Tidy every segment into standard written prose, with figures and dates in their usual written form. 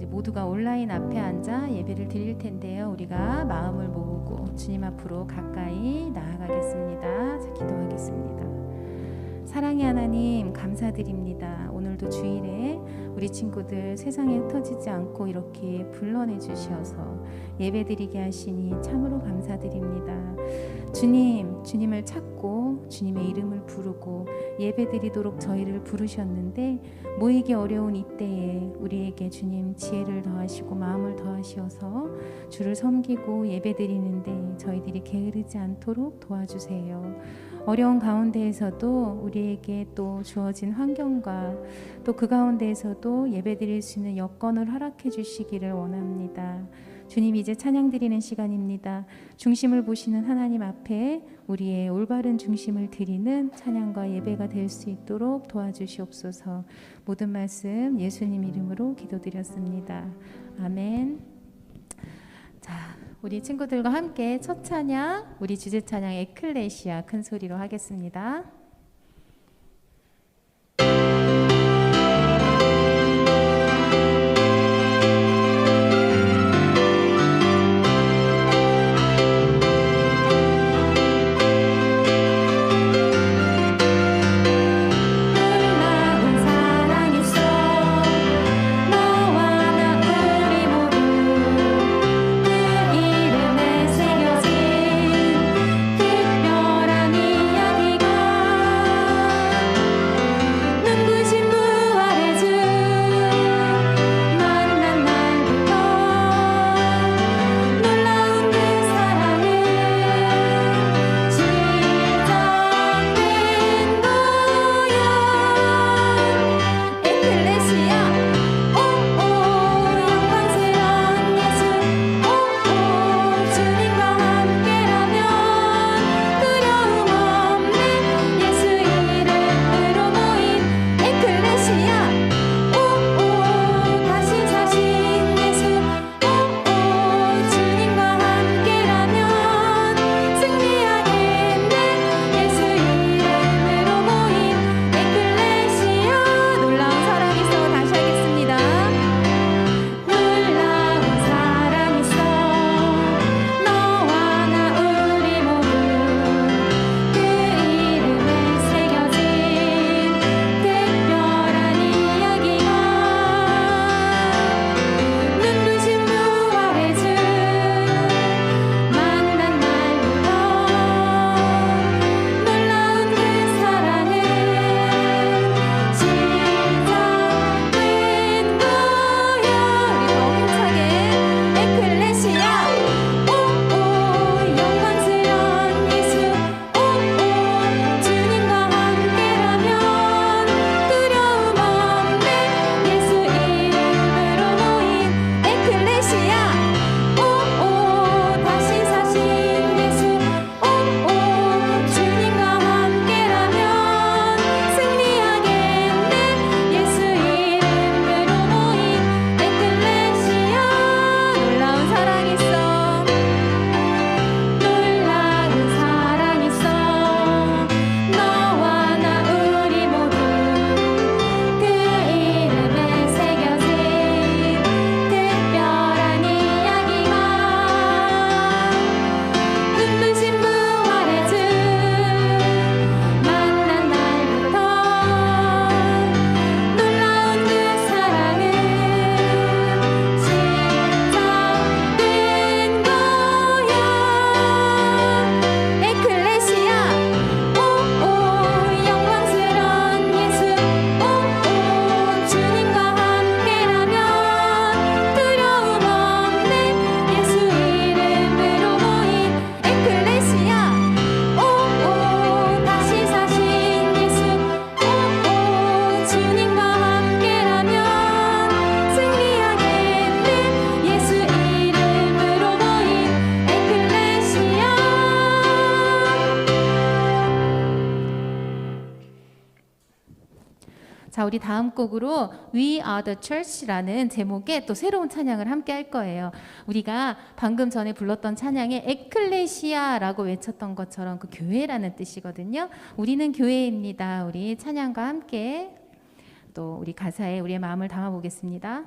모두가 온라인 앞에 앉아 예배를 드릴 텐데요. 우리가 마음을 모으고 주님 앞으로 가까이 나아가겠습니다. 자, 기도하겠습니다. 사랑의 하나님, 감사드립니다. 오늘도 주일에 우리 친구들 세상에 흩어지지 않고 이렇게 불러내 주셔서 예배드리게 하시니 참으로 감사드립니다. 주님, 주님을 찾고 주님의 이름을 부르고 예배드리도록 저희를 부르셨는데 모이기 어려운 이때에 우리에게 주님 지혜를 더하시고 마음을 더하시어서 주를 섬기고 예배드리는데 저희들이 게으르지 않도록 도와주세요. 어려운 가운데에서도 우리에게 또 주어진 환경과 또 그 가운데에서도 예배드릴 수 있는 여건을 허락해 주시기를 원합니다. 주님, 이제 찬양 드리는 시간입니다. 중심을 보시는 하나님 앞에 우리의 올바른 중심을 드리는 찬양과 예배가 될 수 있도록 도와주시옵소서. 모든 말씀 예수님 이름으로 기도드렸습니다. 아멘. 자, 우리 친구들과 함께 첫 찬양, 우리 주제 찬양 에클레시아 큰 소리로 하겠습니다. 자, 우리 다음 곡으로 We Are the Church라는 제목의 또 새로운 찬양을 함께 할 거예요. 우리가 방금 전에 불렀던 찬양에 에클레시아라고 외쳤던 것처럼 그 교회라는 뜻이거든요. 우리는 교회입니다. 우리 찬양과 함께 또 우리 가사에 우리의 마음을 담아 보겠습니다.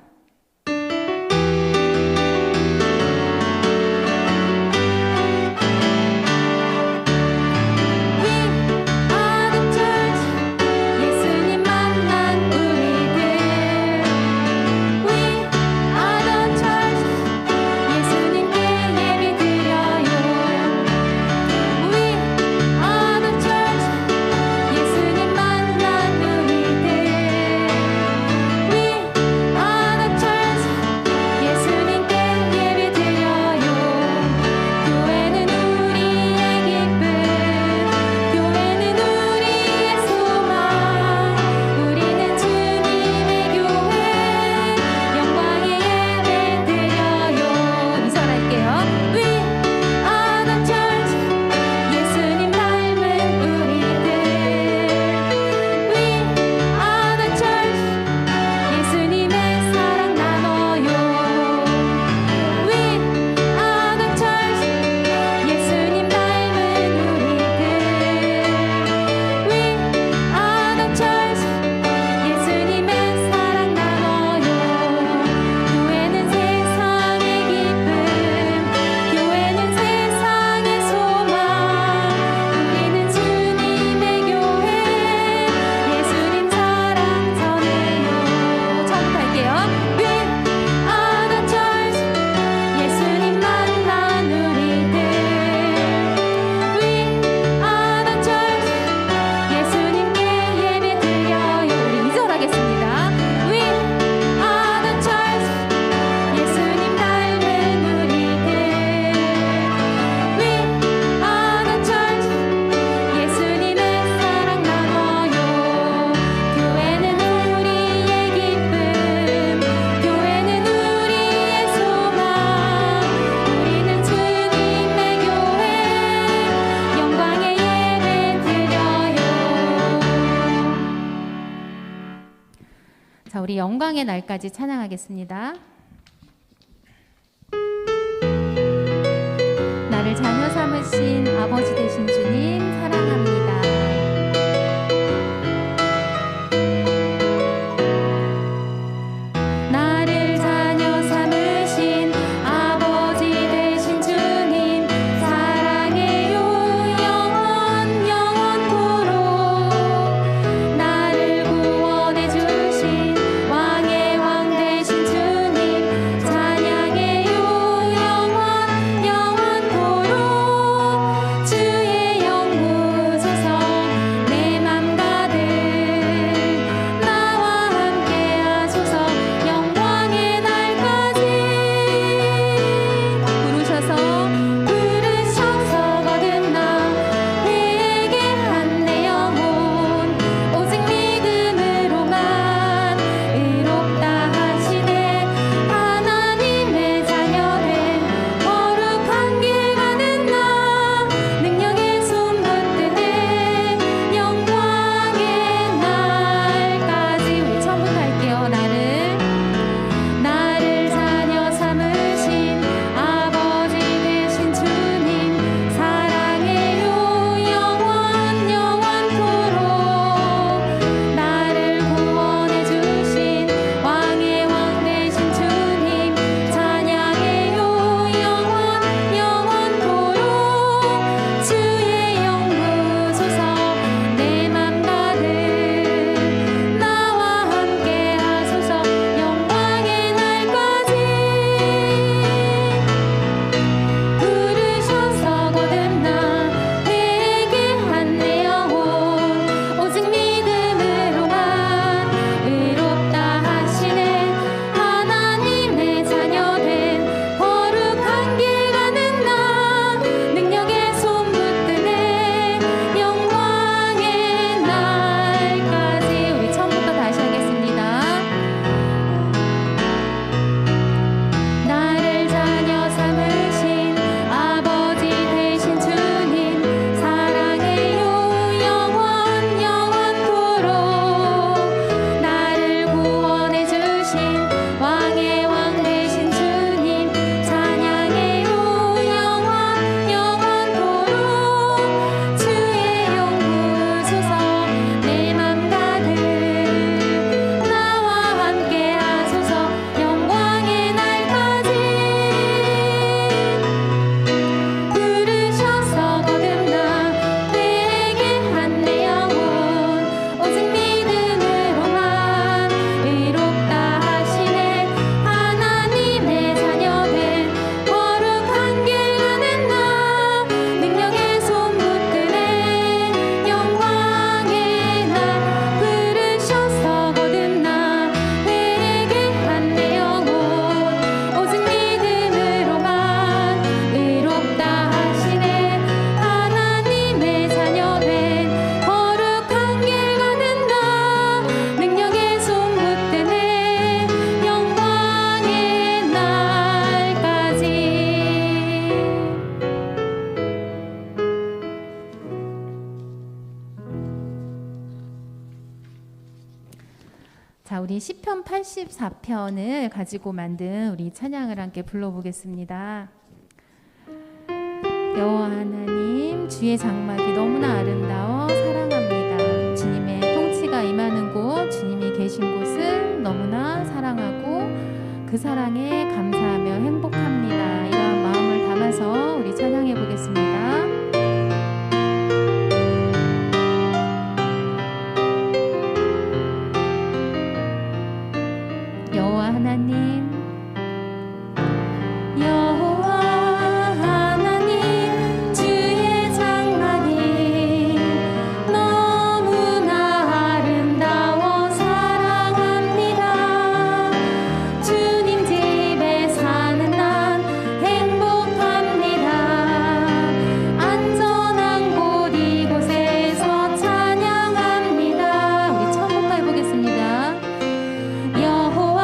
자, 우리 영광의 날까지 찬양하겠습니다. 나를 자녀 삼으신 아버지 되신 주님 사랑합니다. 나를 자녀 삼으신 아버지 되신 주님 사랑해요 영원토록. 나를 구원해 주신 왕의 왕 되신 주님 찬양해요 영원토록. 주의 영 부으소서 내 맘 가득 나와 함께 하소서 영광의 날까지. 부르셔서 거듭나 회개한 내 영혼 오직 믿음으로만 의롭다 하시네. 하나님의 자녀된 거룩한 길 가는 나 능력의 손 붙드네 영광의 날까지. 우리 처음부터 할게요. 나를 자녀 삼으신 아버지 되신 주님 사랑해요 영원토록. 나를 구원해 주신 왕의 왕 되신 주님 찬양해요 영원토록. 주의 영 부으소서 내 맘 가득 나와 함께 하소서 영광의 날까지. 부르셔서 거듭나 회개한 내 영혼 오직 믿음으로만 의롭다 하시네. 하나님의 자녀된 거룩한 길 가는 나 능력의 손 붙드네 영광의 날까지. 우리 처음부터 다시 하겠습니다. 나를 자녀 삼으신 아버지 되신 주님 사랑해요 영원토록. 나를 구원해 주신 왕의 왕 되신 주님 찬양해요 영원토록. 주의 영 부으소서 내 맘 가득 나와 함께 하소서 영광의 날까지. 부르셔서 거듭나 회개한 내 영혼 오직 믿음으로만 의롭다 하시네. 하나님의 자녀된 거룩한 길 가는 나 능력의 손 붙드네 영광의 날. 부르셔서 거듭나 회개한 내 영혼 오직 믿음으로만 의롭다 하시네. 하나님의 자녀된 거룩한 길 가는 나 능력의 손 붙드네 영광의 날까지. 자, 우리 시편 84편을 가지고 만든 우리 찬양을 함께 불러보겠습니다. 여호와 하나님 주의 장막이 너무나 아름다워 사랑합니다. 주님의 통치가 임하는 곳 주님이 계신 곳을 너무나 사랑하고 그 사랑에 감사하며 행복합니다. 이러한 마음을 담아서 우리 찬양해 보겠습니다. 여호와 하나님 주의 장막이 너무나 아름다워 사랑합니다. 주님 집에 사는 난 행복합니다. 안전한 곳 이곳에서 찬양합니다. 우리 처음부터 해보겠습니다. 여호와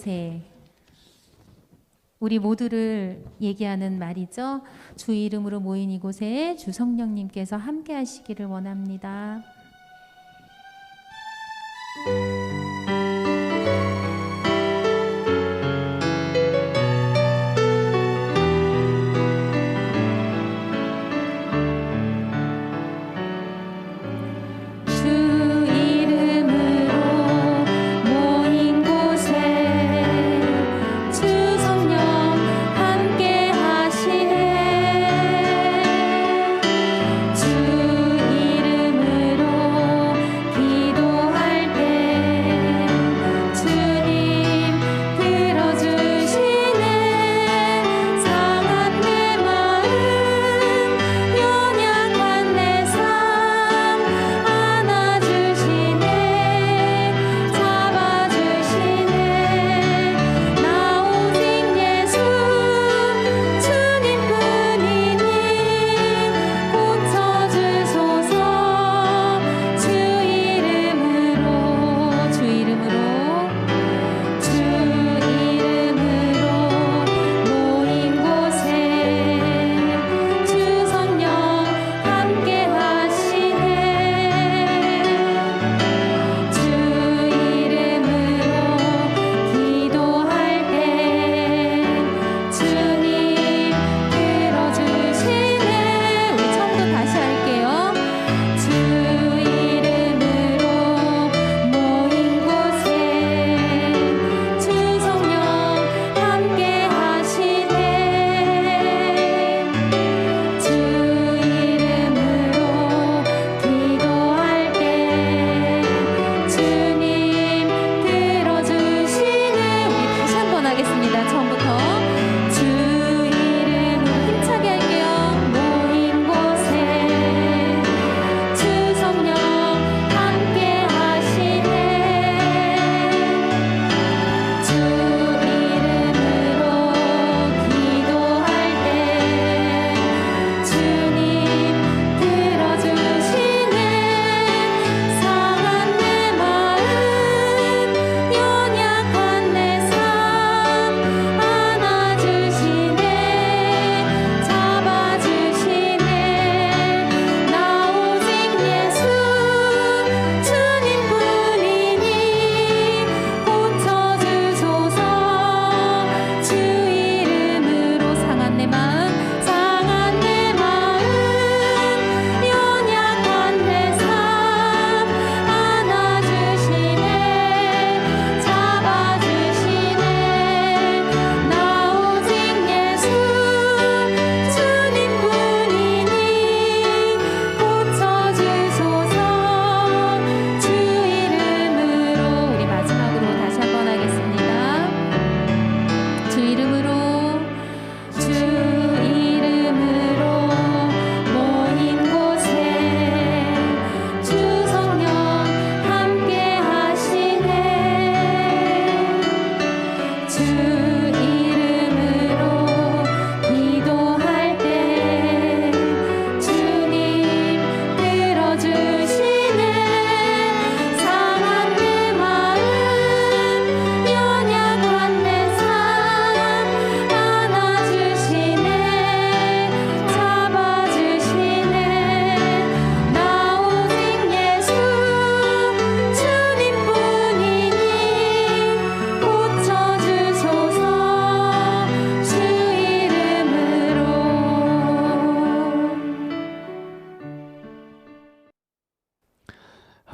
곳에, 우리 모두를 얘기하는 말이죠. 주 이름으로 모인 이곳에 주 성령님께서 함께 하시기를 원합니다.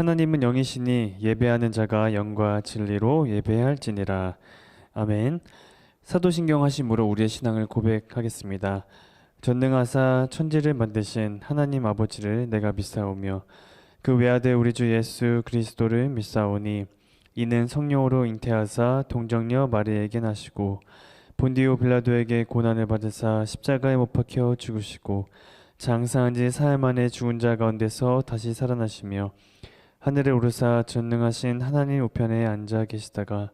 하나님은 영이시니 예배하는 자가 영과 진리로 예배할지니라. 아멘. 사도신경 하심으로 우리의 신앙을 고백하겠습니다. 전능하사 천지를 만드신 하나님 아버지를 내가 믿사오며 그 외아들 우리 주 예수 그리스도를 믿사오니 이는 성령으로 잉태하사 동정녀 마리아에게 나시고 본디오 빌라도에게 고난을 받으사 십자가에 못 박혀 죽으시고 장사한 지 사흘 만에 죽은 자 가운데서 다시 살아나시며 하늘에 오르사 전능하신 하나님 우편에 앉아 계시다가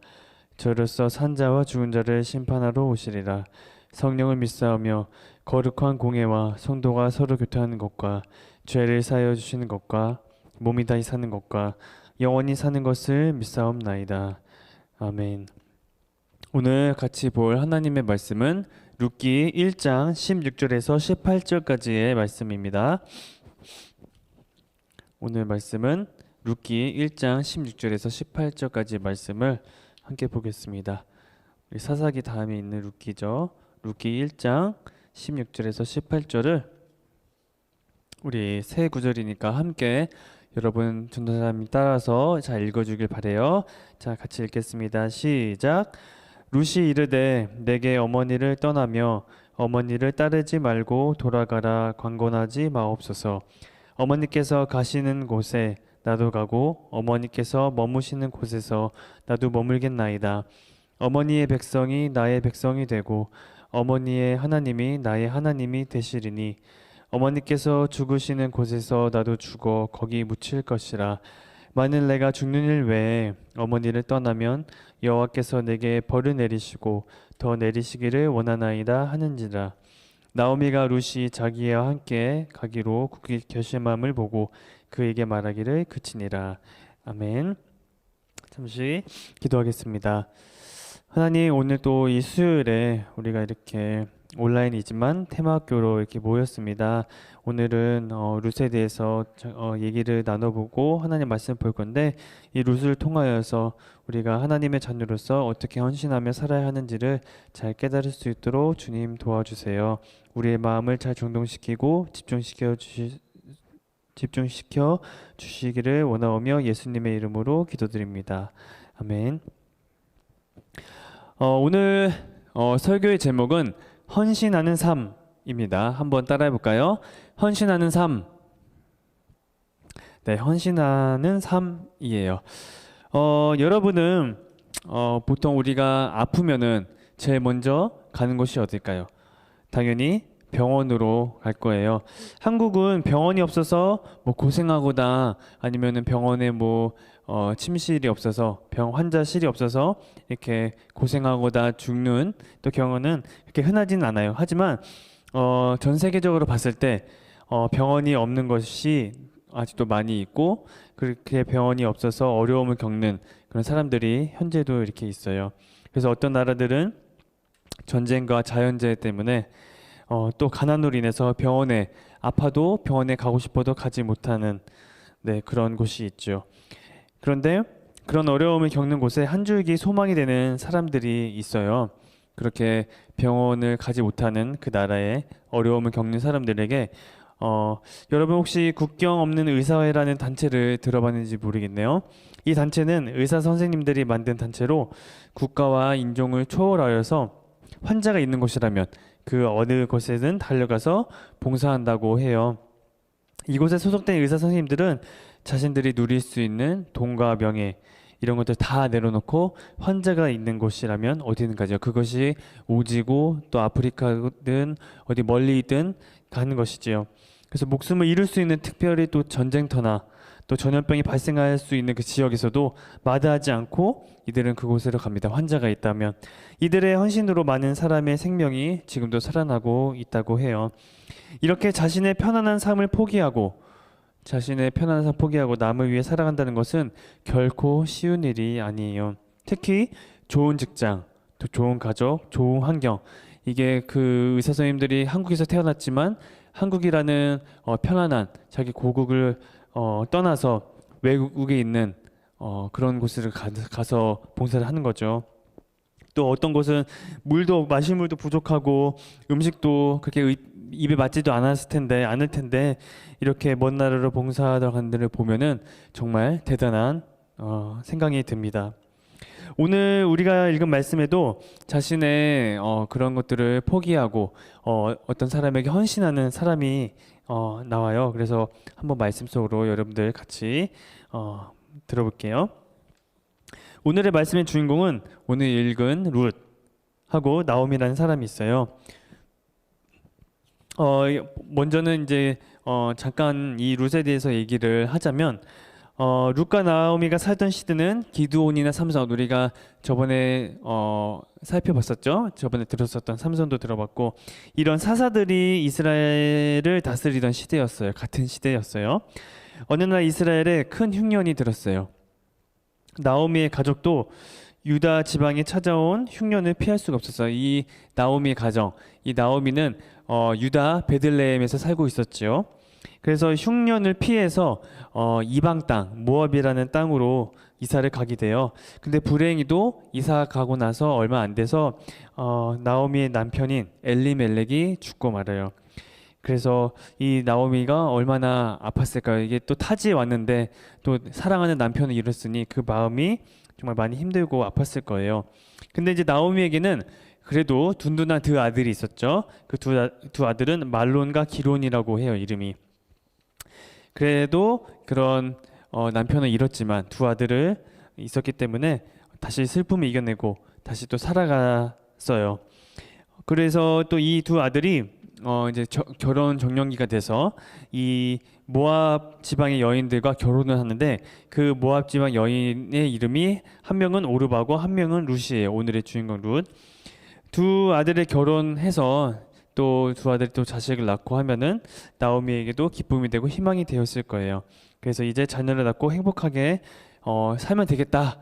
저로서 산자와 죽은 자를 심판하러 오시리라. 성령을 믿사오며 거룩한 공예와 성도가 서로 교통하는 것과 죄를 사하여 주시는 것과 몸이 다시 사는 것과 영원히 사는 것을 믿사옵나이다. 아멘. 오늘 같이 볼 하나님의 말씀은 룻기 1장 16절에서 18절까지의 말씀입니다. 오늘 말씀은 룻기 1장 16절에서 18절까지 말씀을 함께 보겠습니다. 우리 사사기 다음에 있는 룻기죠. 룻기 1장 16절에서 18절을 우리 새 구절이니까 함께 여러분 전도사님 따라서 잘 읽어주길 바래요. 자, 같이 읽겠습니다. 시작. 룻이 이르되 내게 어머니를 떠나며 어머니를 따르지 말고 돌아가라 광곤하지 마옵소서. 어머니께서 가시는 곳에 나도 가고 어머니께서 머무시는 곳에서 나도 머물겠나이다. 어머니의 백성이 나의 백성이 되고 어머니의 하나님이 나의 하나님이 되시리니 어머니께서 죽으시는 곳에서 나도 죽어 거기 묻힐 것이라. 만일 내가 죽는 일 외에 어머니를 떠나면 여호와께서 내게 벌을 내리시고 더 내리시기를 원하나이다 하는지라. 나오미가 룻이 자기와 함께 가기로 굳게 결심함을 보고 그에게 말하기를 그치니라. 아멘. 잠시 기도하겠습니다. 하나님, 오늘 또 이 수요일에 우리가 이렇게 온라인이지만 테마학교로 이렇게 모였습니다. 오늘은 룻에 대해서 얘기를 나눠보고 하나님 말씀 볼 건데, 이 룻을 통하여서 우리가 하나님의 자녀로서 어떻게 헌신하며 살아야 하는지를 잘 깨달을 수 있도록 주님 도와주세요. 우리의 마음을 잘 정돈시키고 집중시켜 주시기를 원하오며 예수님의 이름으로 기도드립니다. 아멘. 오늘 설교의 제목은 헌신하는 삶입니다. 한번 따라해 볼까요? 헌신하는 삶. 네, 헌신하는 삶이에요. 여러분은 보통 우리가 아프면은 제일 먼저 가는 곳이 어딜까요? 당연히 병원으로 갈 거예요. 한국은 병원이 없어서 뭐 고생하거나 아니면은 병원에 뭐 침실이 없어서 환자실이 없어서 이렇게 고생하거나 죽는 또 경우는 그렇게 흔하지는 않아요. 하지만 전 세계적으로 봤을 때 병원이 없는 것이 아직도 많이 있고 그렇게 병원이 없어서 어려움을 겪는 그런 사람들이 현재도 이렇게 있어요. 그래서 어떤 나라들은 전쟁과 자연재해 때문에 또 가난으로 인해서 병원에 아파도 병원에 가고 싶어도 가지 못하는 그런 곳이 있죠. 그런데 그런 어려움을 겪는 곳에 한 줄기 소망이 되는 사람들이 있어요. 그렇게 병원을 가지 못하는 그 나라에 어려움을 겪는 사람들에게 여러분 혹시 국경 없는 의사회라는 단체를 들어봤는지 모르겠네요. 이 단체는 의사 선생님들이 만든 단체로 국가와 인종을 초월하여서 환자가 있는 곳이라면 그 어느 곳에든 달려가서 봉사한다고 해요. 이곳에 소속된 의사 선생님들은 자신들이 누릴 수 있는 돈과 명예 이런 것들 다 내려놓고 환자가 있는 곳이라면 어디든 가죠. 그것이 오지고 또 아프리카든 어디 멀리든 가는 것이지요. 그래서 목숨을 잃을 수 있는 특별히 또 전쟁터나 또 전염병이 발생할 수 있는 그 지역에서도 마다하지 않고 이들은 그곳으로 갑니다. 환자가 있다면 이들의 헌신으로 많은 사람의 생명이 지금도 살아나고 있다고 해요. 이렇게 자신의 편안한 삶을 포기하고 남을 위해 살아간다는 것은 결코 쉬운 일이 아니에요. 특히 좋은 직장, 또 좋은 가족, 좋은 환경 이게 그 의사 선생님들이 한국에서 태어났지만 한국이라는 편안한 자기 고국을 떠나서 외국에 있는 그런 곳을 가서 봉사를 하는 거죠. 또 어떤 곳은 마실 물도 부족하고 음식도 그렇게 입에 맞지도 않을 텐데 이렇게 먼 나라로 봉사하러 가는 데를 보면은 정말 대단한 생각이 듭니다. 오늘 우리가 읽은 말씀에도 자신의 그런 것들을 포기하고 어떤 사람에게 헌신하는 사람이 나와요. 그래서 한번 말씀 속으로 여러분들 같이 들어볼게요. 오늘의 말씀의 주인공은 오늘 읽은 룻하고 나오미라는 사람이 있어요. 먼저는 이제 잠깐 이 룻에 대해서 얘기를 하자면 룻과 나오미가 살던 시대는 기드온이나 삼손 우리가 저번에 살펴봤었죠. 저번에 들었었던 삼손도 들어봤고 이런 사사들이 이스라엘을 다스리던 시대였어요. 같은 시대였어요. 어느 날 이스라엘에 큰 흉년이 들었어요. 나오미의 가족도 유다 지방에 찾아온 흉년을 피할 수가 없었어요. 이 나오미의 가정, 이 나오미는 유다 베들레헴에서 살고 있었지요. 그래서 흉년을 피해서 이방 땅 모압이라는 땅으로 이사를 가게 돼요. 근데 불행히도 이사 가고 나서 얼마 안 돼서 나오미의 남편인 엘리멜렉이 죽고 말아요. 그래서 이 나오미가 얼마나 아팠을까요? 이게 또 타지에 왔는데 또 사랑하는 남편을 잃었으니 그 마음이 정말 많이 힘들고 아팠을 거예요. 근데 이제 나오미에게는 그래도 둔둔한 두 아들이 있었죠. 그 두 아들은 말론과 기론이라고 해요, 이름이. 그래도 그런 남편을 잃었지만 두 아들을 있었기 때문에 다시 슬픔을 이겨내고 다시 또 살아갔어요. 그래서 또 이 두 아들이 이제 결혼 정년기가 돼서 이 모압 지방의 여인들과 결혼을 하는데 그 모압 지방 여인의 이름이 한 명은 오르바고 한 명은 룻이에요. 오늘의 주인공 룻. 두 아들을 결혼해서 또 두 아들이 또 자식을 낳고 하면은 나오미에게도 기쁨이 되고 희망이 되었을 거예요. 그래서 이제 자녀를 낳고 행복하게 살면 되겠다.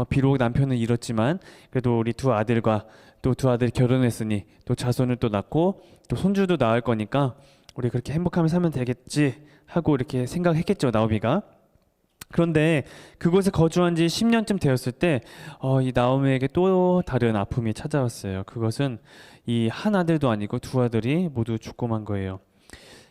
비록 남편은 잃었지만 그래도 우리 두 아들과 또 두 아들이 결혼했으니 또 자손을 또 낳고 또 손주도 낳을 거니까 우리 그렇게 행복하게 살면 되겠지 하고 이렇게 생각했겠죠, 나오미가. 그런데 그곳에 거주한 지 10년쯤 되었을 때 이 나오미에게 또 다른 아픔이 찾아왔어요. 그것은 이 한 아들도 아니고 두 아들이 모두 죽고 만 거예요.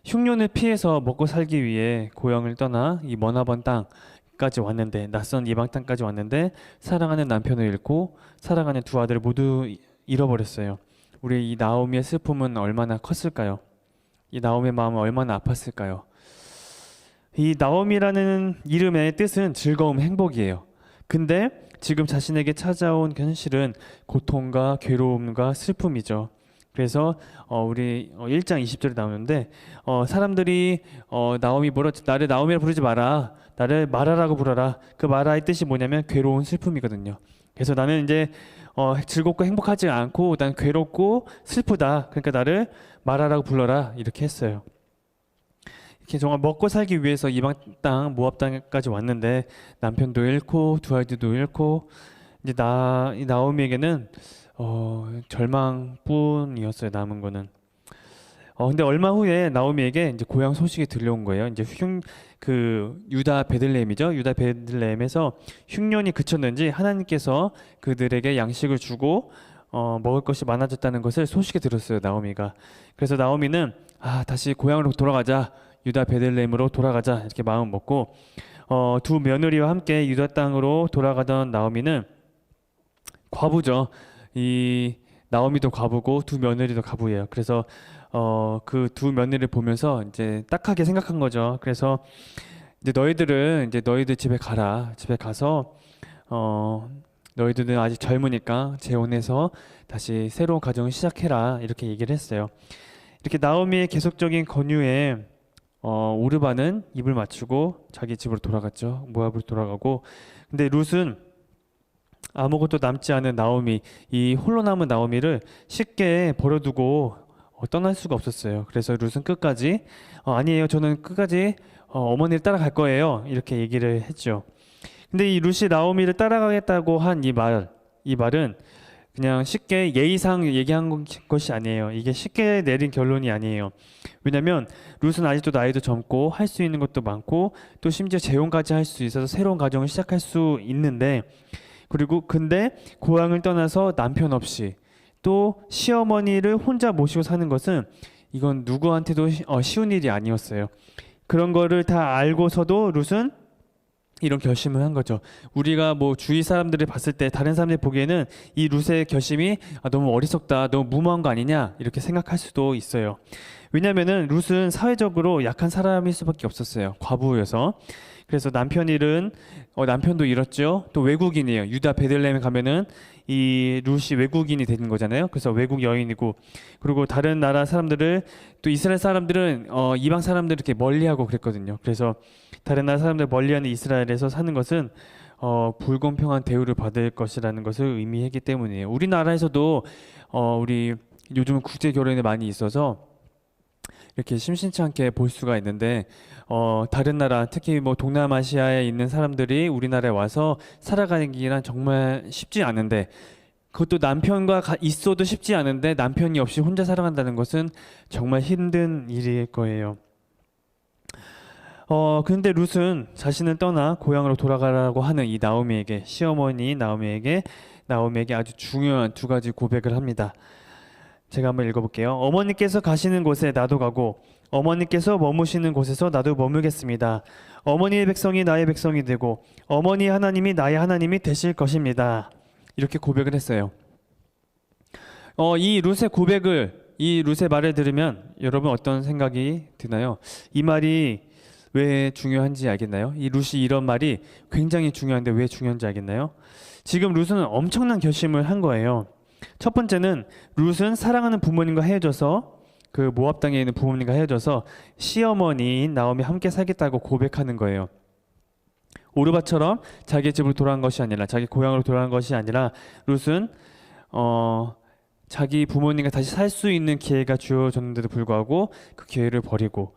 흉년을 피해서 먹고 살기 위해 고향을 떠나 이 머나먼 땅까지 왔는데, 낯선 이방 땅까지 왔는데 사랑하는 남편을 잃고 사랑하는 두 아들을 모두 잃어버렸어요. 우리 이 나오미의 슬픔은 얼마나 컸을까요? 이 나오미의 마음은 얼마나 아팠을까요? 이 나오미라는 이름의 뜻은 즐거움, 행복이에요. 근데 지금 자신에게 찾아온 현실은 고통과 괴로움과 슬픔이죠. 그래서 우리 1장 20절에 나오는데 사람들이 나오미 나를 나오미라 부르지 마라, 나를 마라라고 불러라. 그 마라의 뜻이 뭐냐면 괴로운 슬픔이거든요. 그래서 나는 이제 즐겁고 행복하지 않고 난 괴롭고 슬프다. 그러니까 나를 마라라고 불러라, 이렇게 했어요. 이렇게 정말 먹고 살기 위해서 이방 땅 모압 땅까지 왔는데 남편도 잃고 두 아이들도 잃고 이제 이 나오미에게는 절망뿐이었어요, 남은 거는. 근데 얼마 후에 나오미에게 이제 고향 소식이 들려온 거예요. 이제 그 유다 베들레헴이죠. 유다 베들레헴에서 흉년이 그쳤는지 하나님께서 그들에게 양식을 주고 먹을 것이 많아졌다는 것을 소식이 들었어요, 나오미가. 그래서 나오미는 다시 고향으로 돌아가자, 유다 베들레헴으로 돌아가자, 이렇게 마음 먹고 두 며느리와 함께 유다 땅으로 돌아가던 나오미는 과부죠. 이 나오미도 과부고 두 며느리도 과부예요. 그래서 그 두 며느리를 보면서 이제 딱하게 생각한 거죠. 그래서 이제 너희들 집에 가라. 집에 가서 너희들은 아직 젊으니까 재혼해서 다시 새로운 가정을 시작해라, 이렇게 얘기를 했어요. 이렇게 나오미의 계속적인 권유에 오르바는 입을 맞추고 자기 집으로 돌아갔죠. 모압으로 돌아가고. 근데 룻은 아무것도 남지 않은 나오미, 이 홀로 남은 나오미를 쉽게 버려두고 떠날 수가 없었어요. 그래서 룻은 끝까지 아니에요, 저는 끝까지 어머니를 따라갈 거예요, 이렇게 얘기를 했죠. 근데 이 룻이 나오미를 따라가겠다고 한 이 말은 그냥 쉽게 예의상 얘기한 것이 아니에요. 이게 쉽게 내린 결론이 아니에요. 왜냐면 룻은 아직도 나이도 젊고 할 수 있는 것도 많고 또 심지어 재혼까지 할 수 있어서 새로운 가정을 시작할 수 있는데, 그리고 근데 고향을 떠나서 남편 없이 또 시어머니를 혼자 모시고 사는 것은 이건 누구한테도 쉬운 일이 아니었어요. 그런 거를 다 알고서도 룻은 이런 결심을 한 거죠. 우리가 뭐 주위 사람들을 봤을 때 다른 사람들이 보기에는 이 룻의 결심이 너무 어리석다, 너무 무모한 거 아니냐, 이렇게 생각할 수도 있어요. 왜냐면은 룻은 사회적으로 약한 사람일 수밖에 없었어요. 과부여서. 그래서 남편도 잃었죠. 또 외국인이에요. 유다 베들레헴에 가면은 이 룻이 외국인이 되는 거잖아요. 그래서 외국 여인이고, 그리고 다른 나라 사람들을, 또 이스라엘 사람들은 이방 사람들을 이렇게 멀리하고 그랬거든요. 그래서 다른 나라 사람들 멀리하는 이스라엘에서 사는 것은 불공평한 대우를 받을 것이라는 것을 의미했기 때문이에요. 우리나라에서도 우리 요즘은 국제 결혼이 많이 있어서 이렇게 심심치 않게 볼 수가 있는데 다른 나라, 특히 뭐 동남아시아에 있는 사람들이 우리나라에 와서 살아가기란 정말 쉽지 않은데, 그것도 남편과 있어도 쉽지 않은데 남편이 없이 혼자 살아간다는 것은 정말 힘든 일일 거예요. 그런데 룻은 자신을 떠나 고향으로 돌아가라고 하는 이 나오미에게, 시어머니 나오미에게 아주 중요한 두 가지 고백을 합니다. 제가 한번 읽어볼게요. 어머니께서 가시는 곳에 나도 가고 어머니께서 머무시는 곳에서 나도 머물겠습니다. 어머니의 백성이 나의 백성이 되고 어머니 하나님이 나의 하나님이 되실 것입니다. 이렇게 고백을 했어요. 이 룻의 말을 들으면 여러분 어떤 생각이 드나요? 이 말이 왜 중요한지 알겠나요? 이 룻이 이런 말이 굉장히 중요한데 왜 중요한지 알겠나요? 지금 룻은 엄청난 결심을 한 거예요. 첫 번째는 룻은 사랑하는 부모님과 헤어져서, 그 모압 땅에 있는 부모님과 헤어져서 시어머니인 나오미 함께 살겠다고 고백하는 거예요. 오르바처럼 자기 집으로 돌아간 것이 아니라, 자기 고향으로 돌아간 것이 아니라 룻은 자기 부모님과 다시 살 수 있는 기회가 주어졌는데도 불구하고 그 기회를 버리고,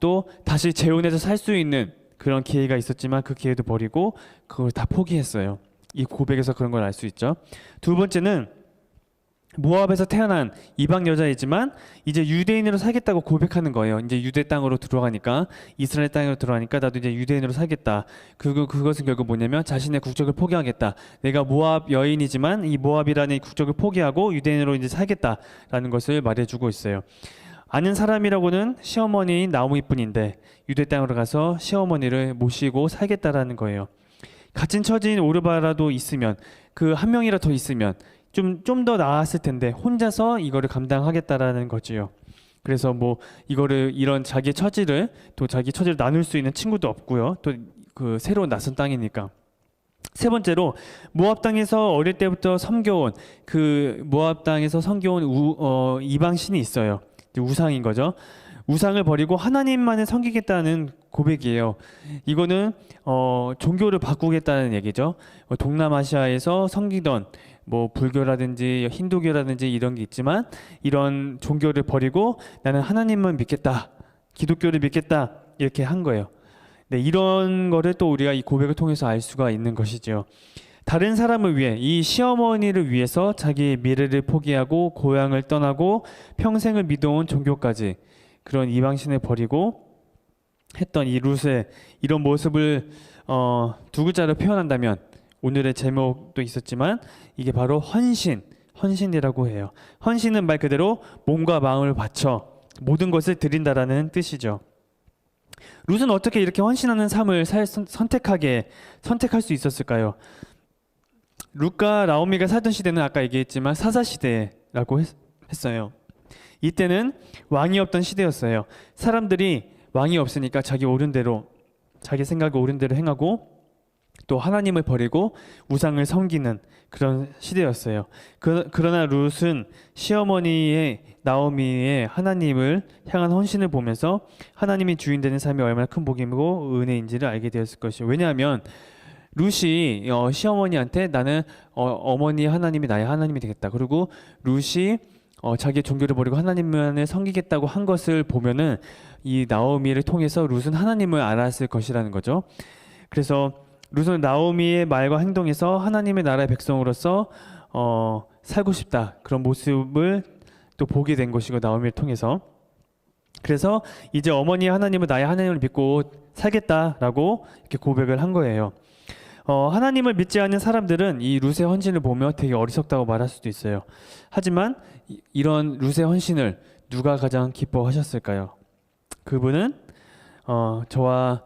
또 다시 재혼해서 살 수 있는 그런 기회가 있었지만 그 기회도 버리고 그걸 다 포기했어요. 이 고백에서 그런 걸 알 수 있죠. 두 번째는 모압에서 태어난 이방 여자이지만 이제 유대인으로 살겠다고 고백하는 거예요. 이제 유대 땅으로 들어가니까, 이스라엘 땅으로 들어가니까 나도 이제 유대인으로 살겠다. 그것은 결국 뭐냐면 자신의 국적을 포기하겠다. 내가 모압 여인이지만 이 모압이라는 국적을 포기하고 유대인으로 이제 살겠다라는 것을 말해주고 있어요. 아는 사람이라고는 시어머니인 나오미뿐인데 유대 땅으로 가서 시어머니를 모시고 살겠다라는 거예요. 갇힌 처지인 오르바라도 있으면, 그 한 명이라도 더 있으면 좀 더 나았을 텐데 혼자서 이거를 감당하겠다라는 거지요. 그래서 뭐 이런 자기의 처지를, 또 자기 처지를 나눌 수 있는 친구도 없고요. 또 그 새로운 낯선 땅이니까. 세 번째로 모압 땅에서 어릴 때부터 섬겨온, 그 모압 땅에서 섬겨온 이방 신이 있어요. 우상인 거죠. 우상을 버리고 하나님만을 섬기겠다는 고백이에요. 이거는 종교를 바꾸겠다는 얘기죠. 동남아시아에서 섬기던 뭐 불교라든지 힌두교라든지 이런 게 있지만 이런 종교를 버리고 나는 하나님만 믿겠다, 기독교를 믿겠다, 이렇게 한 거예요. 네, 이런 거를 또 우리가 이 고백을 통해서 알 수가 있는 것이죠. 다른 사람을 위해, 이 시어머니를 위해서 자기의 미래를 포기하고 고향을 떠나고 평생을 믿어온 종교까지, 그런 이방신을 버리고 했던 이 룻의 이런 모습을 두 글자로 표현한다면, 오늘의 제목도 있었지만 이게 바로 헌신이라고 해요. 헌신은 말 그대로 몸과 마음을 바쳐 모든 것을 드린다라는 뜻이죠. 룻은 어떻게 이렇게 헌신하는 삶을 선택할 수 있었을까요? 룻과 나오미가 살던 시대는 아까 얘기했지만 사사시대라고 했어요. 이때는 왕이 없던 시대였어요. 사람들이 왕이 없으니까 자기 생각이 옳은 대로 행하고 또 하나님을 버리고 우상을 섬기는 그런 시대였어요. 그러나 룻은 시어머니의 나오미의 하나님을 향한 헌신을 보면서 하나님이 주인 되는 삶이 얼마나 큰 복이고 은혜인지를 알게 되었을 것이요. 왜냐하면 룻이 시어머니한테 나는 어머니 하나님이 나의 하나님이 되겠다, 그리고 룻이 자기의 종교를 버리고 하나님만을 섬기겠다고 한 것을 보면은 이 나오미를 통해서 룻은 하나님을 알았을 것이라는 거죠. 그래서 룻은 나오미의 말과 행동에서 하나님의 나라의 백성으로서 살고 싶다, 그런 모습을 또 보게 된 것이고, 나오미를 통해서. 그래서 이제 어머니 하나님은 나의 하나님을 믿고 살겠다라고 이렇게 고백을 한 거예요. 하나님을 믿지 않는 사람들은 이 룻의 헌신을 보며 되게 어리석다고 말할 수도 있어요. 하지만 이런 룻의 헌신을 누가 가장 기뻐하셨을까요? 그분은 저와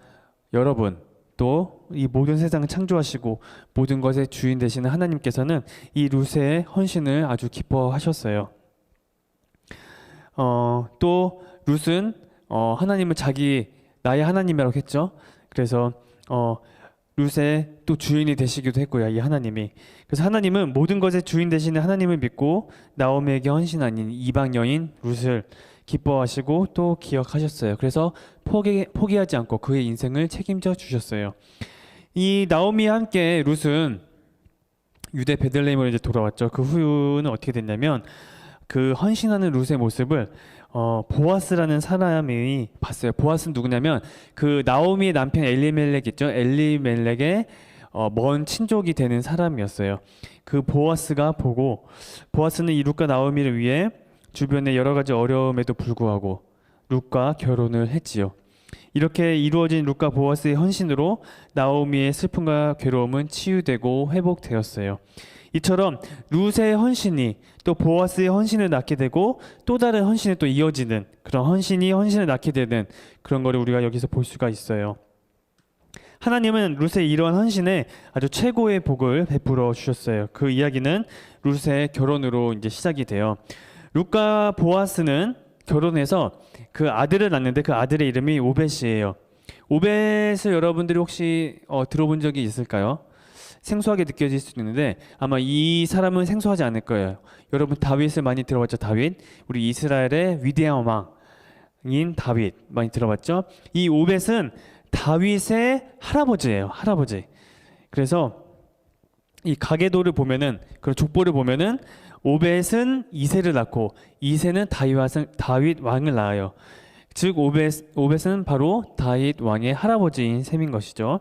여러분, 또 이 모든 세상을 창조하시고 모든 것의 주인 되시는 하나님께서는 이 룻의 헌신을 아주 기뻐하셨어요. 또 룻은 하나님을 나의 하나님이라고 했죠. 그래서 룻의 또 주인이 되시기도 했고요, 이 하나님이. 그래서 하나님은 모든 것의 주인 되시는 하나님을 믿고 나오미에게 헌신 아닌 이방 여인 룻을 기뻐하시고 또 기억하셨어요. 그래서 포기하지 않고 그의 인생을 책임져 주셨어요. 이 나오미와 함께 룻은 유대 베들레헴으로 이제 돌아왔죠. 그 후는 어떻게 됐냐면 그 헌신하는 룻의 모습을 보아스라는 사람이 봤어요. 보아스는 누구냐면 그 나오미의 남편 엘리멜렉 있죠. 엘리멜렉의 먼 친족이 되는 사람이었어요. 그 보아스가 보고 보아스는 이 룻과 나오미를 위해 주변의 여러 가지 어려움에도 불구하고 룻과 결혼을 했지요. 이렇게 이루어진 룻과 보아스의 헌신으로 나오미의 슬픔과 괴로움은 치유되고 회복되었어요. 이처럼 룻의 헌신이 또 보아스의 헌신을 낳게 되고 또 다른 헌신에 또 이어지는 그런 헌신이 헌신을 낳게 되는 그런 거를 우리가 여기서 볼 수가 있어요. 하나님은 룻의 이러한 헌신에 아주 최고의 복을 베풀어 주셨어요. 그 이야기는 룻의 결혼으로 이제 시작이 돼요. 룻과 보아스는 결혼해서 그 아들을 낳는데 그 아들의 이름이 오벳이에요. 오벳을 여러분들이 혹시 들어본 적이 있을까요? 생소하게 느껴질 수도 있는데 아마 이 사람은 생소하지 않을 거예요. 여러분 다윗을 많이 들어봤죠? 다윗, 우리 이스라엘의 위대한 왕인 다윗 많이 들어봤죠? 이 오벳은 다윗의 할아버지예요. 할아버지. 그래서 이 가계도를 보면은 그 족보를 보면은 오벳은 이새를 낳고 이새는 다윗 왕을 낳아요. 즉 오벳은 바로 다윗 왕의 할아버지인 셈인 것이죠.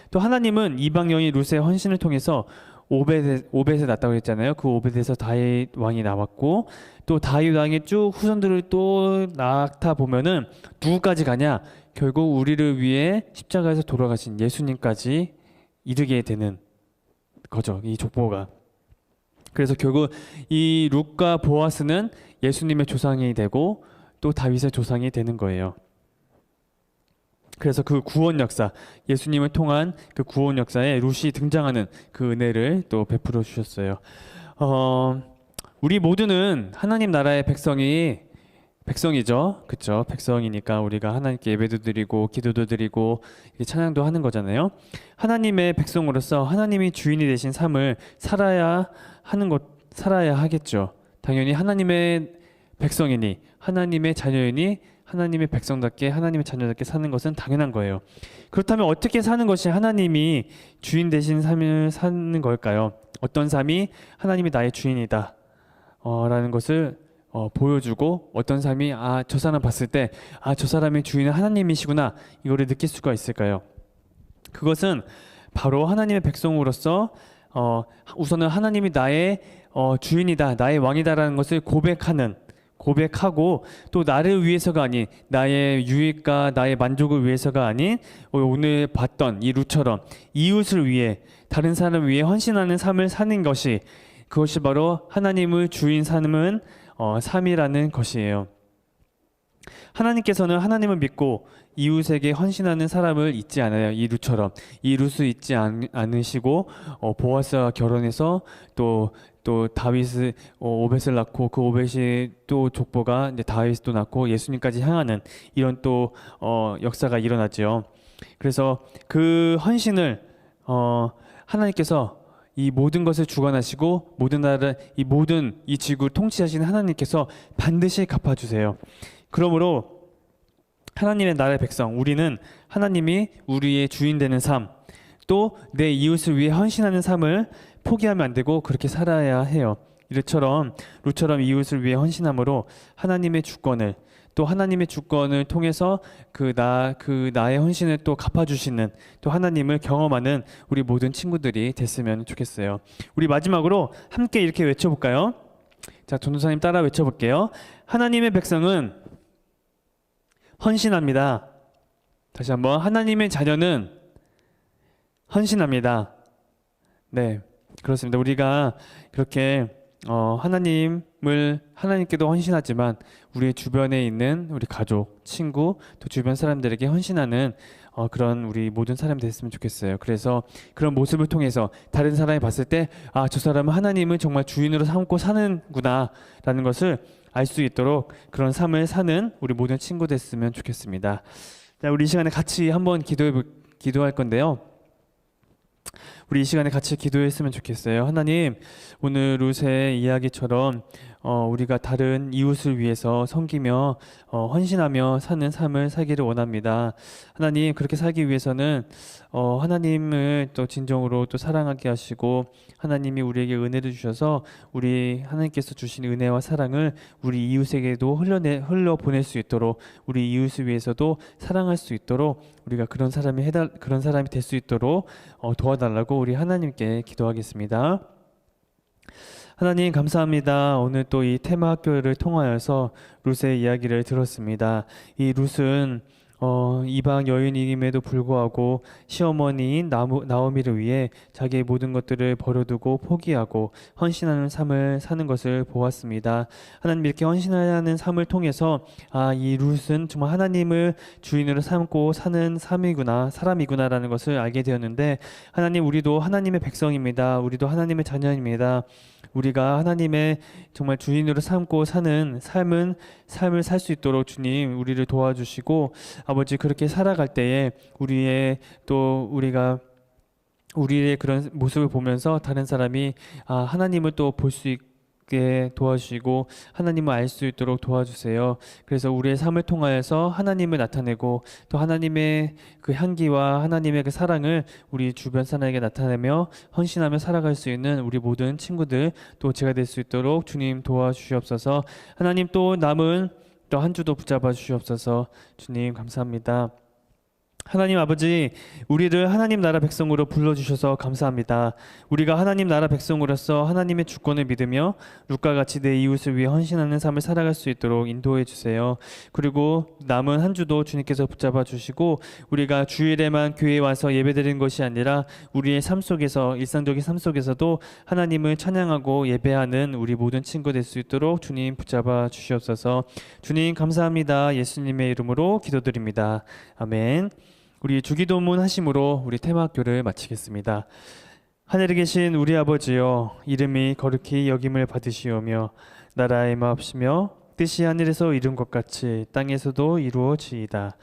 또 하나님은 이방 여인 룻의 헌신을 통해서 오벳을 낳았다고 했잖아요. 그 오벳에서 다윗 왕이 나왔고 또 다윗 왕의 쭉 후손들을 또 낳다 보면은 누구까지 가냐? 결국 우리를 위해 십자가에서 돌아가신 예수님까지 이르게 되는 거죠. 이 족보가. 그래서 결국 이 룻과 보아스는 예수님의 조상이 되고 또 다윗의 조상이 되는 거예요. 그래서 그 구원 역사, 예수님을 통한 그 구원 역사에 룻이 등장하는 그 은혜를 또 베풀어 주셨어요. 우리 모두는 하나님 나라의 백성이죠. 그렇죠? 백성이니까 우리가 하나님께 예배도 드리고 기도도 드리고 찬양도 하는 거잖아요. 하나님의 백성으로서 하나님이 주인이 되신 삶을 살아야 하겠죠. 당연히 하나님의 백성이니 하나님의 자녀이니 하나님의 백성답게 하나님의 자녀답게 사는 것은 당연한 거예요. 그렇다면 어떻게 사는 것이 하나님이 주인 되신 삶을 사는 걸까요? 어떤 삶이 하나님이 나의 주인이다 라는 것을 보여주고 어떤 삶이 저 사람 봤을 때 저 사람의 주인은 하나님이시구나 이거를 느낄 수가 있을까요? 그것은 바로 하나님의 백성으로서 우선은 하나님이 나의 주인이다 나의 왕이다라는 것을 고백하고 또 나를 위해서가 아닌 나의 유익과 나의 만족을 위해서가 아닌 오늘 봤던 이 룻처럼 이웃을 위해 다른 사람을 위해 헌신하는 삶을 사는 것이 그것이 바로 하나님을 주인 삼은 삶이라는 것이에요. 하나님께서는 하나님을 믿고 이웃에게 헌신하는 사람을 잊지 않아요. 이 룻처럼 이 룻을 잊지 않으시고 보아스와 결혼해서 또 다윗을 오벳을 낳고 그 오벳이 또 족보가 이제 다윗도 낳고 예수님까지 향하는 이런 또 역사가 일어나죠. 그래서 그 헌신을 하나님께서 이 모든 것을 주관하시고 모든 나라를 이 지구를 통치하시는 하나님께서 반드시 갚아주세요. 그러므로 하나님의 나라의 백성 우리는 하나님이 우리의 주인 되는 삶 또 내 이웃을 위해 헌신하는 삶을 포기하면 안 되고 그렇게 살아야 해요. 룻처럼 이웃을 위해 헌신함으로 하나님의 주권을 통해서 나의 헌신을 또 갚아주시는 또 하나님을 경험하는 우리 모든 친구들이 됐으면 좋겠어요. 우리 마지막으로 함께 이렇게 외쳐볼까요? 자, 전도사님 따라 외쳐볼게요. 하나님의 백성은 헌신합니다. 다시 한번 하나님의 자녀는 헌신합니다. 네, 그렇습니다. 우리가 그렇게 하나님께도 헌신하지만 우리 주변에 있는 우리 가족, 친구, 또 주변 사람들에게 헌신하는 그런 우리 모든 사람이 됐으면 좋겠어요. 그래서 그런 모습을 통해서 다른 사람이 봤을 때 저 사람은 하나님을 정말 주인으로 삼고 사는구나 라는 것을 알 수 있도록 그런 삶을 사는 우리 모든 친구 됐으면 좋겠습니다. 자, 우리 이 시간에 같이 한번 기도할 건데요. 우리 이 시간에 같이 기도했으면 좋겠어요. 하나님, 오늘 룻의 이야기처럼 우리가 다른 이웃을 위해서 섬기며 헌신하며 사는 삶을 살기를 원합니다. 하나님, 그렇게 살기 위해서는 하나님을 또 진정으로 또 사랑하게 하시고 하나님이 우리에게 은혜를 주셔서 우리 하나님께서 주신 은혜와 사랑을 우리 이웃에게도 흘려 보낼 수 있도록, 우리 이웃을 위해서도 사랑할 수 있도록 우리가 그런 사람이 될 수 있도록 도와달라고 우리 하나님께 기도하겠습니다. 하나님 감사합니다. 오늘 또 이 테마 학교를 통하여서 룻의 이야기를 들었습니다. 이 룻은 이방 여인임에도 불구하고 시어머니인 나오미를 위해 자기의 모든 것들을 버려두고 포기하고 헌신하는 삶을 사는 것을 보았습니다. 하나님, 이렇게 헌신하는 삶을 통해서 이 룻은 정말 하나님을 주인으로 삼고 사는 사람이구나라는 것을 알게 되었는데, 하나님, 우리도 하나님의 백성입니다. 우리도 하나님의 자녀입니다. 우리가 하나님의 정말 주인으로 삼고 사는 삶을 살 수 있도록 주님 우리를 도와주시고, 아버지, 그렇게 살아갈 때에 우리가 우리의 그런 모습을 보면서 다른 사람이 하나님을 또 볼 수 있게 도와주시고 하나님을 알 수 있도록 도와주세요. 그래서 우리의 삶을 통하여서 하나님을 나타내고 또 하나님의 그 향기와 하나님의 그 사랑을 우리 주변 사람에게 나타내며 헌신하며 살아갈 수 있는 우리 모든 친구들, 또 제가 될 수 있도록 주님 도와주시옵소서. 하나님, 또 남은 또 한 주도 붙잡아 주시옵소서. 주님 감사합니다. 하나님 아버지, 우리를 하나님 나라 백성으로 불러주셔서 감사합니다. 우리가 하나님 나라 백성으로서 하나님의 주권을 믿으며 룻과 같이 내 이웃을 위해 헌신하는 삶을 살아갈 수 있도록 인도해 주세요. 그리고 남은 한 주도 주님께서 붙잡아 주시고, 우리가 주일에만 교회에 와서 예배드리는 것이 아니라 우리의 삶 속에서, 일상적인 삶 속에서도 하나님을 찬양하고 예배하는 우리 모든 친구 될 수 있도록 주님 붙잡아 주시옵소서. 주님 감사합니다. 예수님의 이름으로 기도드립니다. 아멘. 우리 주기도문 하심으로 우리 테마학교를 마치겠습니다. 하늘에 계신 우리 아버지여, 이름이 거룩히 여김을 받으시오며 나라의 마옵시며 뜻이 하늘에서 이룬 것 같이 땅에서도 이루어지이다.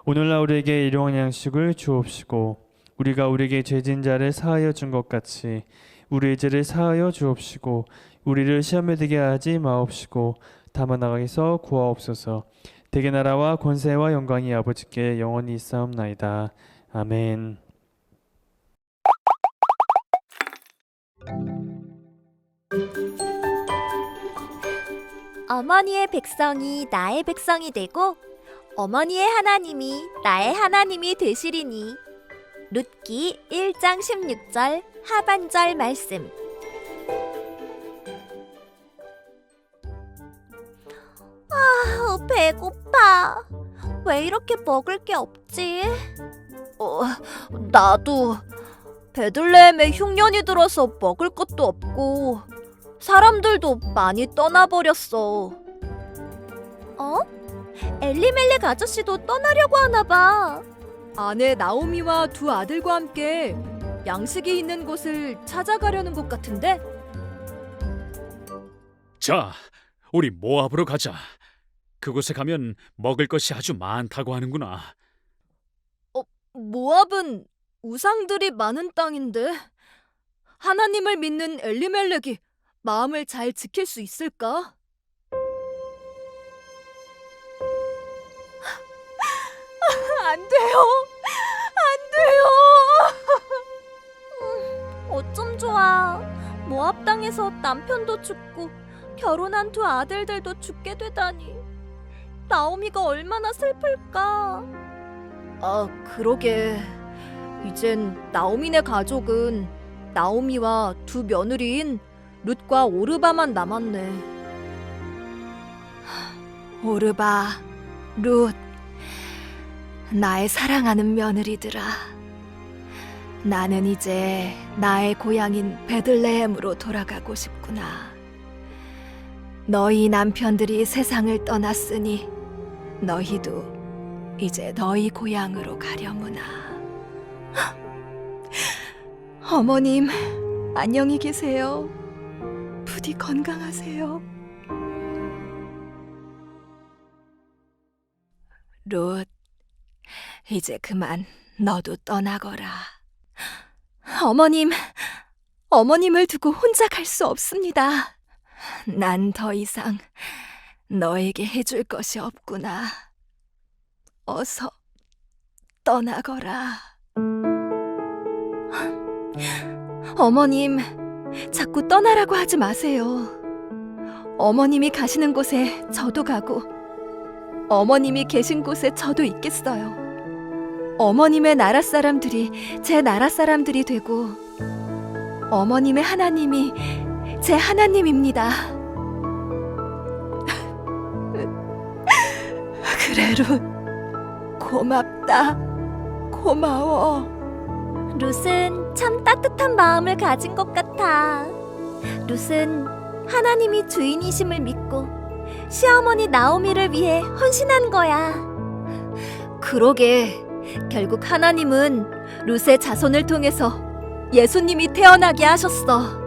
오늘날 우리에게 일용할 양식을 주옵시고 우리가 우리에게 죄진 자를 사하여 준 것 같이 우리의 죄를 사하여 주옵시고 우리를 시험에 들게 하지 마옵시고 다만 악에서 구하옵소서. 대개 나라와 권세와 영광이 아버지께 영원히 있사옵나이다. 아멘. 어머니의 백성이 나의 백성이 되고 어머니의 하나님이 나의 하나님이 되시리니. 룻기 1장 16절 하반절 말씀. 배고파. 왜 이렇게 먹을 게 없지? 나도. 베들레헴에 흉년이 들어서 먹을 것도 없고 사람들도 많이 떠나버렸어. 엘리멜렉 아저씨도 떠나려고 하나 봐. 아내 나오미와 두 아들과 함께 양식이 있는 곳을 찾아가려는 것 같은데? 자, 우리 모압으로 가자. 그곳에 가면 먹을 것이 아주 많다고 하는구나. 모압은 우상들이 많은 땅인데 하나님을 믿는 엘리멜렉이 마음을 잘 지킬 수 있을까? 안 돼요. 어쩜 좋아. 모압 땅에서 남편도 죽고 결혼한 두 아들들도 죽게 되다니. 나오미가 얼마나 슬플까. 그러게. 이젠 나오미네 가족은 나오미와 두 며느리인 룻과 오르바만 남았네. 오르바, 룻, 나의 사랑하는 며느리들아. 나는 이제 나의 고향인 베들레헴으로 돌아가고 싶구나. 너희 남편들이 세상을 떠났으니 너희도 이제 너희 고향으로 가려무나. 어머님, 안녕히 계세요. 부디 건강하세요. 룻, 이제 그만 너도 떠나거라. 어머님을 두고 혼자 갈 수 없습니다. 난 더 이상 너에게 해줄 것이 없구나. 어서 떠나거라. 어머님, 자꾸 떠나라고 하지 마세요. 어머님이 가시는 곳에 저도 가고, 어머님이 계신 곳에 저도 있겠어요. 어머님의 나라 사람들이 제 나라 사람들이 되고, 어머님의 하나님이 제 하나님입니다. 그래, 룻. 고맙다. 고마워. 룻은 참 따뜻한 마음을 가진 것 같아. 룻은 하나님이 주인이심을 믿고 시어머니 나오미를 위해 헌신한 거야. 그러게, 결국 하나님은 룻의 자손을 통해서 예수님이 태어나게 하셨어.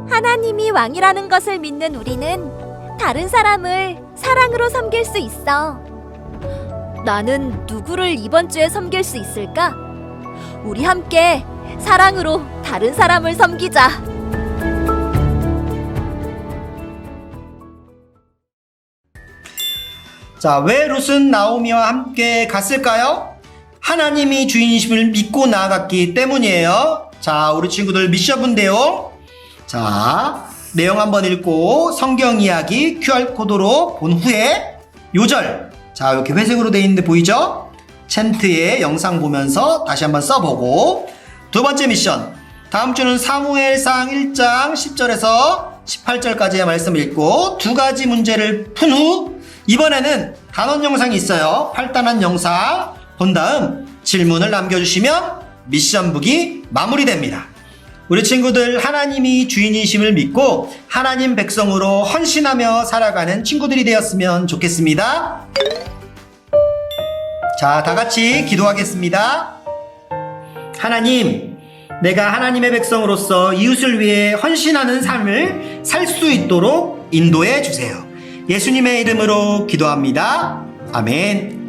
하나님이 왕이라는 것을 믿는 우리는 다른 사람을 사랑으로 섬길 수 있어. 나는 누구를 이번 주에 섬길 수 있을까? 우리 함께 사랑으로 다른 사람을 섬기자. 자, 왜 룻은 나오미와 함께 갔을까요? 하나님이 주인이심을 믿고 나아갔기 때문이에요. 자, 우리 친구들 미션인데요. 자, 내용 한번 읽고 성경 이야기 QR코드로 본 후에 요절, 자, 이렇게 회색으로 되어 있는데 보이죠? 챈트에 영상 보면서 다시 한번 써보고, 두 번째 미션, 다음 주는 사무엘상 1장 10절에서 18절까지의 말씀 읽고 두 가지 문제를 푼 후 이번에는 단원 영상이 있어요. 8단원 영상 본 다음 질문을 남겨주시면 미션북이 마무리됩니다. 우리 친구들 하나님이 주인이심을 믿고 하나님 백성으로 헌신하며 살아가는 친구들이 되었으면 좋겠습니다. 자, 다 같이 기도하겠습니다. 하나님, 내가 하나님의 백성으로서 이웃을 위해 헌신하는 삶을 살 수 있도록 인도해 주세요. 예수님의 이름으로 기도합니다. 아멘.